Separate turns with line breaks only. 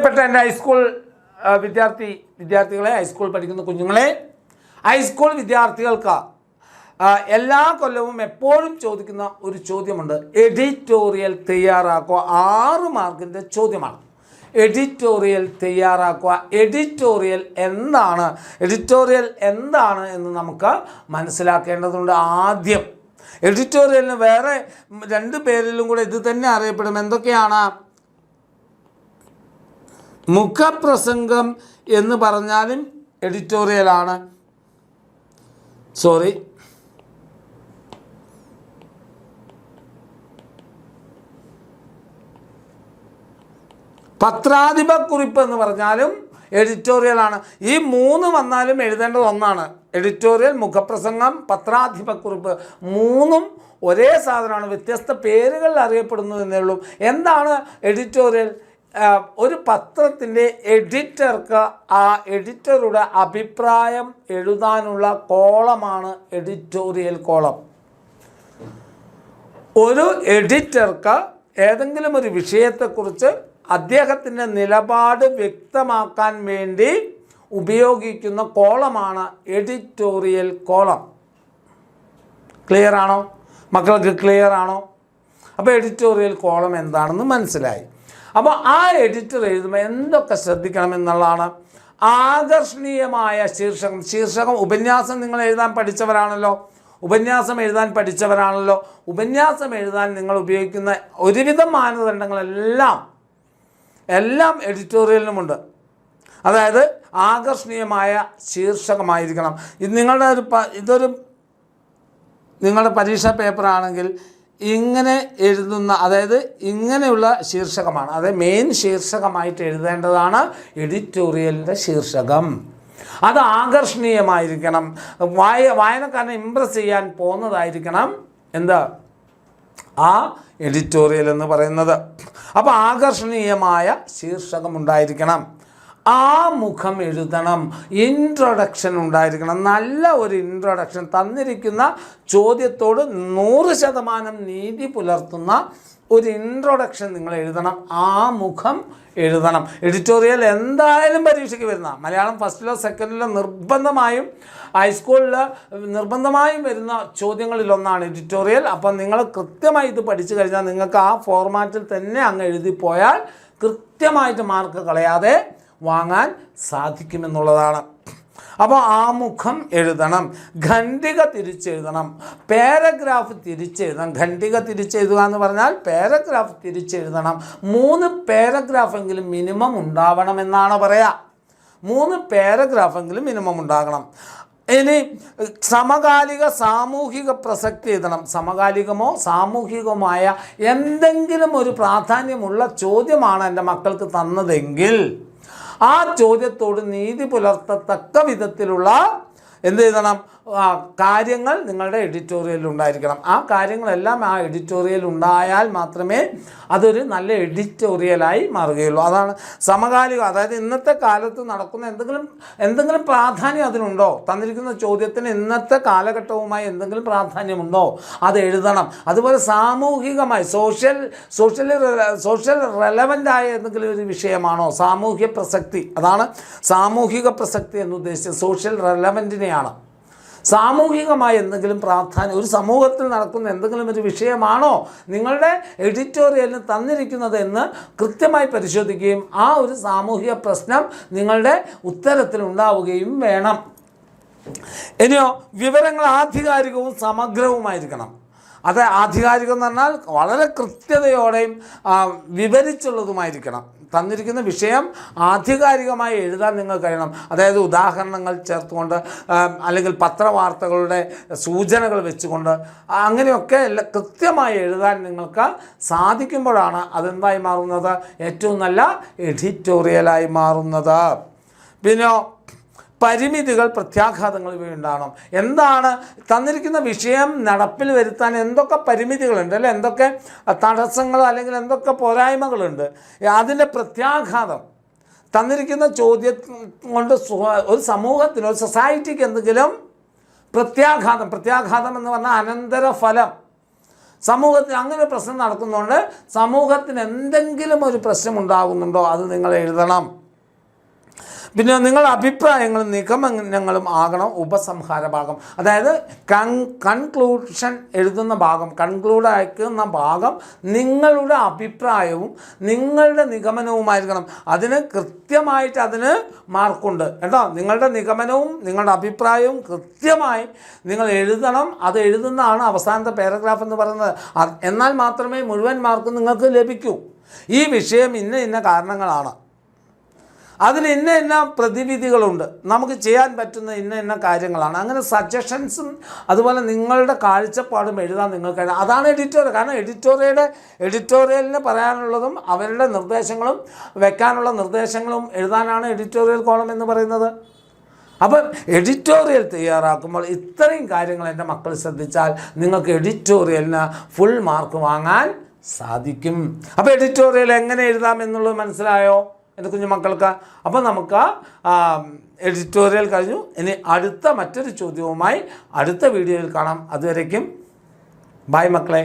പ്രിയപ്പെട്ട എൻ്റെ ഹൈസ്കൂൾ വിദ്യാർത്ഥികളെ, ഹൈസ്കൂൾ പഠിക്കുന്ന കുഞ്ഞുങ്ങളെ, ഹൈസ്കൂൾ വിദ്യാർത്ഥികൾക്ക് എല്ലാ കൊല്ലവും എപ്പോഴും ചോദിക്കുന്ന ഒരു ചോദ്യമുണ്ട്. എഡിറ്റോറിയൽ തയ്യാറാക്കുക. 6 മാർക്കിൻ്റെ ചോദ്യമാണ്. എഡിറ്റോറിയൽ തയ്യാറാക്കുക. എഡിറ്റോറിയൽ എന്താണ് എന്ന് നമുക്ക് മനസ്സിലാക്കേണ്ടതുണ്ട്. ആദ്യം എഡിറ്റോറിയലിന് വേറെ 2 പേരിലും കൂടെ ഇത് തന്നെ അറിയപ്പെടും. എന്തൊക്കെയാണ്? മുഖപ്രസംഗം എന്ന് പറഞ്ഞാലും എഡിറ്റോറിയലാണ്. പത്രാധിപക്കുറിപ്പ് എന്ന് പറഞ്ഞാലും എഡിറ്റോറിയലാണ്. ഈ 3 വന്നാലും എഴുതേണ്ടത് ഒന്നാണ്. എഡിറ്റോറിയൽ, മുഖപ്രസംഗം, പത്രാധിപക്കുറിപ്പ് 3ഉം ഒരേ സാധനമാണ്. വ്യത്യസ്ത പേരുകളിൽ അറിയപ്പെടുന്നു എന്നേ ഉള്ളൂ. എന്താണ് എഡിറ്റോറിയൽ? ഒരു പത്രത്തിൻ്റെ എഡിറ്റർക്ക് ആ എഡിറ്ററുടെ അഭിപ്രായം എഴുതാനുള്ള കോളമാണ് എഡിറ്റോറിയൽ കോളം. ഒരു എഡിറ്റർക്ക് ഏതെങ്കിലും ഒരു വിഷയത്തെക്കുറിച്ച് അദ്ദേഹത്തിൻ്റെ നിലപാട് വ്യക്തമാക്കാൻ വേണ്ടി ഉപയോഗിക്കുന്ന കോളമാണ് എഡിറ്റോറിയൽ കോളം. ക്ലിയർ ആണോ മക്കൾക്ക്? ക്ലിയർ ആണോ? അപ്പോൾ എഡിറ്റോറിയൽ കോളം എന്താണെന്ന് മനസ്സിലായി. അപ്പോൾ ആ എഡിറ്റർ എഴുതുമ്പോൾ എന്തൊക്കെ ശ്രദ്ധിക്കണം എന്നുള്ളതാണ്. ആകർഷണീയമായ ശീർഷകം. ഉപന്യാസം നിങ്ങൾ എഴുതാൻ പഠിച്ചവരാണല്ലോ. ഉപന്യാസം എഴുതാൻ നിങ്ങൾ ഉപയോഗിക്കുന്ന ഒരുവിധം മാനദണ്ഡങ്ങളെല്ലാം എഡിറ്റോറിയലിനുമുണ്ട്. അതായത് ആകർഷണീയമായ ശീർഷകമായിരിക്കണം. ഇത് നിങ്ങളുടെ പരീക്ഷാ പേപ്പറാണെങ്കിൽ ഇങ്ങനെ എഴുതുന്ന, അതായത് ഇങ്ങനെയുള്ള ശീർഷകമാണ്. അതായത് മെയിൻ ശീർഷകമായിട്ട് എഴുതേണ്ടതാണ് എഡിറ്റോറിയലിൻ്റെ ശീർഷകം. അത് ആകർഷണീയമായിരിക്കണം. വായനക്കാരനെ ഇംപ്രസ് ചെയ്യാൻ പോകുന്നതായിരിക്കണം ആ എഡിറ്റോറിയൽ എന്ന് പറയുന്നത്. അപ്പോൾ ആകർഷണീയമായ ശീർഷകം ഉണ്ടായിരിക്കണം. മുഖം എഴുതണം. ഇൻട്രൊഡക്ഷൻ ഉണ്ടായിരിക്കണം. നല്ല ഒരു ഇൻട്രൊഡക്ഷൻ. തന്നിരിക്കുന്ന ചോദ്യത്തോട് 100% നീതി പുലർത്തുന്ന ഒരു ഇൻട്രൊഡക്ഷൻ നിങ്ങൾ എഴുതണം. മുഖം എഴുതണം. എഡിറ്റോറിയൽ എന്തായാലും പരീക്ഷയ്ക്ക് വരുന്ന, മലയാളം ഫസ്റ്റിലോ സെക്കൻഡിലോ നിർബന്ധമായും, ഹൈസ്കൂളിൽ നിർബന്ധമായും വരുന്ന ചോദ്യങ്ങളിലൊന്നാണ് എഡിറ്റോറിയൽ. അപ്പം നിങ്ങൾ കൃത്യമായി ഇത് പഠിച്ചു കഴിഞ്ഞാൽ നിങ്ങൾക്ക് ആ ഫോർമാറ്റിൽ തന്നെ അങ്ങ് എഴുതിപ്പോയാൽ കൃത്യമായിട്ട് മാർക്ക് കളയാതെ വാങ്ങാൻ സാധിക്കുമെന്നുള്ളതാണ്. അപ്പോൾ മുഖം എഴുതണം. ഖണ്ഡിക തിരിച്ചെഴുതണം. പാരഗ്രാഫ് തിരിച്ചെഴുതണം. ഖണ്ഡിക തിരിച്ചെഴുതുക എന്ന് പറഞ്ഞാൽ പാരഗ്രാഫ് തിരിച്ചെഴുതണം. 3 പാരഗ്രാഫെങ്കിലും മിനിമം ഉണ്ടാവണമെന്നാണ് പറയുക. 3 പാരഗ്രാഫെങ്കിലും മിനിമം ഉണ്ടാകണം. ഇനി സമകാലിക സാമൂഹിക പ്രസക്തി എഴുതണം. സമകാലികമോ സാമൂഹികമായ എന്തെങ്കിലും ഒരു പ്രാധാന്യമുള്ള ചോദ്യമാണ് എൻ്റെ മക്കൾക്ക് തന്നതെങ്കിൽ ആ ചോദ്യത്തോട് നീതി പുലർത്തത്തക്ക വിധത്തിലുള്ള എന്ത് എഴുതണം? കാര്യങ്ങൾ നിങ്ങളുടെ എഡിറ്റോറിയലിൽ ഉണ്ടായിരിക്കണം. ആ കാര്യങ്ങളെല്ലാം ആ എഡിറ്റോറിയൽ ഉണ്ടായാൽ മാത്രമേ അതൊരു നല്ല എഡിറ്റോറിയലായി മാറുകയുള്ളൂ. അതാണ് സമകാലികം. അതായത് ഇന്നത്തെ കാലത്ത് നടക്കുന്ന എന്തെങ്കിലും പ്രാധാന്യം അതിനുണ്ടോ? തന്നിരിക്കുന്ന ചോദ്യത്തിന് ഇന്നത്തെ കാലഘട്ടവുമായി എന്തെങ്കിലും പ്രാധാന്യമുണ്ടോ? അത് എഴുതണം. അതുപോലെ സാമൂഹികമായി സോഷ്യൽ റെലവൻ്റായ എന്തെങ്കിലും ഒരു വിഷയമാണോ? സാമൂഹ്യ പ്രസക്തി. അതാണ് സാമൂഹിക പ്രസക്തി എന്നുദ്ദേശിച്ചത്. സോഷ്യൽ റെലവൻറ്റിനെയാണ്. സാമൂഹികമായ എന്തെങ്കിലും പ്രാധാന്യം, ഒരു സമൂഹത്തിൽ നടക്കുന്ന എന്തെങ്കിലും ഒരു വിഷയമാണോ നിങ്ങളുടെ എഡിറ്റോറിയലിന് തന്നിരിക്കുന്നത് എന്ന് കൃത്യമായി പരിശോധിക്കുകയും ആ ഒരു സാമൂഹിക പ്രശ്നം നിങ്ങളുടെ ഉത്തരത്തിൽ ഉണ്ടാവുകയും വേണം. ഇനിയോ, വിവരങ്ങൾ ആധികാരികവും സമഗ്രവുമായിരിക്കണം. അത് ആധികാരികം എന്ന് പറഞ്ഞാൽ വളരെ കൃത്യതയോടെയും വിവരിച്ചുള്ളതുമായിരിക്കണം. തന്നിരിക്കുന്ന വിഷയം ആധികാരികമായി എഴുതാൻ നിങ്ങൾക്ക് കഴിയണം. അതായത് ഉദാഹരണങ്ങൾ ചേർത്തുകൊണ്ട്, അല്ലെങ്കിൽ പത്രവാർത്തകളുടെ സൂചനകൾ വെച്ചുകൊണ്ട്, അങ്ങനെയൊക്കെ കൃത്യമായി എഴുതാൻ നിങ്ങൾക്ക് സാധിക്കുമ്പോഴാണ് അതെന്തായി മാറുന്നത്? ഏറ്റവും നല്ല എഡിറ്റോറിയലായി മാറുന്നത്. പിന്നെ പരിമിതികൾ, പ്രത്യാഘാതങ്ങൾ ഇവയുണ്ടാകണം. എന്താണ് തന്നിരിക്കുന്ന വിഷയം നടപ്പിൽ വരുത്താൻ എന്തൊക്കെ പരിമിതികളുണ്ട്, അല്ലെ? എന്തൊക്കെ തടസ്സങ്ങൾ അല്ലെങ്കിൽ എന്തൊക്കെ പോരായ്മകളുണ്ട്, അതിൻ്റെ പ്രത്യാഘാതം തന്നിരിക്കുന്ന ചോദ്യം കൊണ്ട് ഒരു സമൂഹത്തിന്, ഒരു സൊസൈറ്റിക്ക് എന്തെങ്കിലും പ്രത്യാഘാതം എന്ന് പറഞ്ഞാൽ അനന്തരഫലം സമൂഹത്തിൽ അങ്ങനെ ഒരു പ്രശ്നം നടക്കുന്നുണ്ട്, സമൂഹത്തിന് എന്തെങ്കിലും ഒരു പ്രശ്നം ഉണ്ടാകുന്നുണ്ടോ അത് നിങ്ങൾ എഴുതണം. പിന്നെ നിങ്ങളുടെ അഭിപ്രായങ്ങളും നിഗമനങ്ങളും ആകണം ഉപസംഹാര ഭാഗം. അതായത് കൺക്ലൂഷൻ എഴുതുന്ന ഭാഗം, കൺക്ലൂഡ് അയക്കുന്ന ഭാഗം നിങ്ങളുടെ അഭിപ്രായവും നിങ്ങളുടെ നിഗമനവുമായിരിക്കണം. അതിന് കൃത്യമായിട്ട് അതിന് മാർക്കുണ്ട് കേട്ടോ. നിങ്ങളുടെ നിഗമനവും നിങ്ങളുടെ അഭിപ്രായവും കൃത്യമായി നിങ്ങൾ എഴുതണം. അത് എഴുതുന്നതാണ് അവസാനത്തെ പാരഗ്രാഫ് എന്ന് പറയുന്നത്. എന്നാൽ മാത്രമേ മുഴുവൻ മാർക്കും നിങ്ങൾക്ക് ലഭിക്കൂ. ഈ വിഷയം ഇന്ന കാരണങ്ങളാണ്, അതിന് ഇന്ന പ്രതിവിധികളുണ്ട്, നമുക്ക് ചെയ്യാൻ പറ്റുന്ന ഇന്ന കാര്യങ്ങളാണ്, അങ്ങനെ സജഷൻസും അതുപോലെ നിങ്ങളുടെ കാഴ്ചപ്പാടും എഴുതാൻ നിങ്ങൾക്ക്. അതാണ് എഡിറ്റോറിയൽ. കാരണം എഡിറ്റോറിയലിന് പറയാനുള്ളതും അവരുടെ നിർദ്ദേശങ്ങളും വെക്കാനുള്ള നിർദ്ദേശങ്ങളും എഴുതാനാണ് എഡിറ്റോറിയൽ കോളം എന്ന് പറയുന്നത്. അപ്പം എഡിറ്റോറിയൽ തയ്യാറാക്കുമ്പോൾ ഇത്രയും കാര്യങ്ങൾ എൻ്റെ മക്കൾ ശ്രദ്ധിച്ചാൽ നിങ്ങൾക്ക് എഡിറ്റോറിയലിന് ഫുൾ മാർക്ക് വാങ്ങാൻ സാധിക്കും. അപ്പോൾ എഡിറ്റോറിയൽ എങ്ങനെ എഴുതാം എന്നുള്ളത് മനസ്സിലായോ എൻ്റെ കുഞ്ഞു മക്കൾക്ക്? അപ്പോൾ നമുക്ക് എഡിറ്റോറിയൽ കഴിഞ്ഞു. ഇനി അടുത്ത മറ്റൊരു ചോദ്യവുമായി അടുത്ത വീഡിയോയിൽ കാണാം. അതുവരേക്കും ബൈ മക്കളെ.